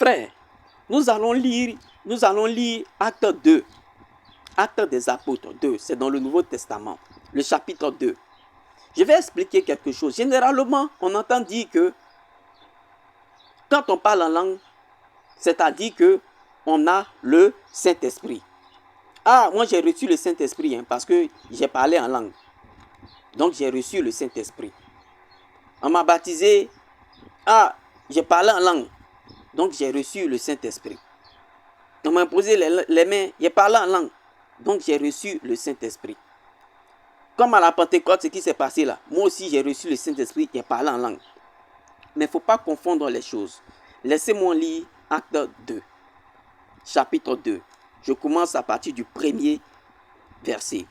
Frères, nous allons lire Acte 2. Acte des Apôtres 2, c'est dans le Nouveau Testament, le chapitre 2. Je vais expliquer quelque chose. Généralement, on entend dire que quand on parle en langue, c'est-à-dire qu'on a le Saint-Esprit. Ah, moi j'ai reçu le Saint-Esprit parce que j'ai parlé en langue. Donc j'ai reçu le Saint-Esprit. On m'a baptisé. Ah, j'ai parlé en langue. Donc j'ai reçu le Saint-Esprit. On m'a imposé les mains. J'ai parlé en langue. Donc j'ai reçu le Saint-Esprit. Comme à la Pentecôte, ce qui s'est passé là. Moi aussi j'ai reçu le Saint-Esprit. J'ai parlé en langue. Mais il ne faut pas confondre les choses. Laissez-moi lire Acte 2. Chapitre 2. Je commence à partir du premier verset.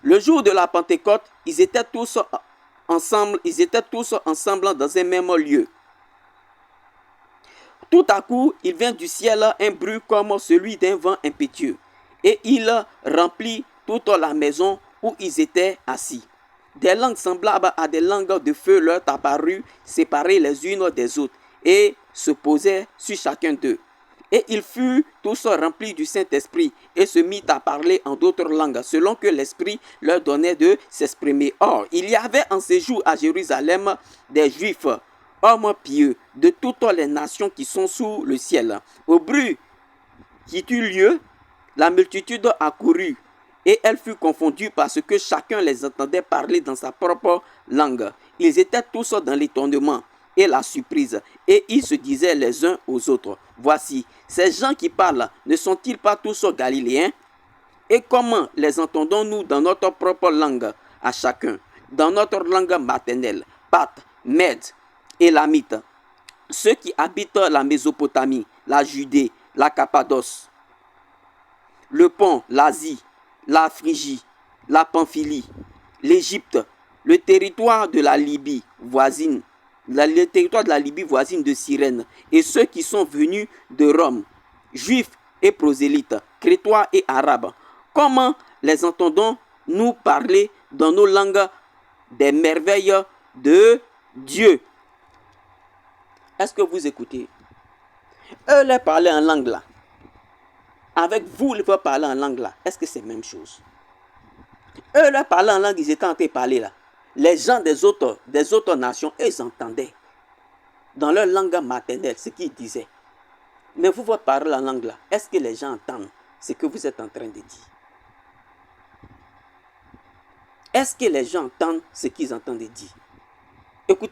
Le jour de la Pentecôte, ils étaient tous ensemble dans un même lieu. Tout à coup, il vient du ciel un bruit comme celui d'un vent impétueux, et il remplit toute la maison où ils étaient assis. Des langues semblables à des langues de feu leur apparurent, séparées les unes des autres, et se posaient sur chacun d'eux. Et ils furent tous remplis du Saint-Esprit et se mirent à parler en d'autres langues, selon que l'Esprit leur donnait de s'exprimer. Or, il y avait en séjour à Jérusalem des Juifs, hommes pieux, de toutes les nations qui sont sous le ciel. Au bruit qui eut lieu, la multitude accourut, et elle fut confondue parce que chacun les entendait parler dans sa propre langue. Ils étaient tous dans l'étonnement et la surprise, et ils se disaient les uns aux autres: voici, ces gens qui parlent, ne sont-ils pas tous galiléens? Et comment les entendons-nous dans notre propre langue à chacun, dans notre langue maternelle, Parthes, Mèdes, Élamites, ceux qui habitent la Mésopotamie, la Judée, la Cappadoce, le Pont, l'Asie, la Phrygie, la Pamphylie, l'Égypte, le territoire de la Libye voisine, de Cyrène, et ceux qui sont venus de Rome, juifs et prosélytes, crétois et arabes. Comment les entendons-nous parler dans nos langues des merveilles de Dieu? Est-ce que vous écoutez? Eux les parlaient en langue là. Avec vous, ils veulent parler en langue là. Est-ce que c'est la même chose? Eux leur parlaient en langue, ils étaient en train de parler là. Les gens des autres nations, ils entendaient dans leur langue maternelle ce qu'ils disaient. Mais vous parlez en langue là. Est-ce que les gens entendent ce que vous êtes en train de dire? Est-ce que les gens entendent ce qu'ils entendent dire? Écoutez.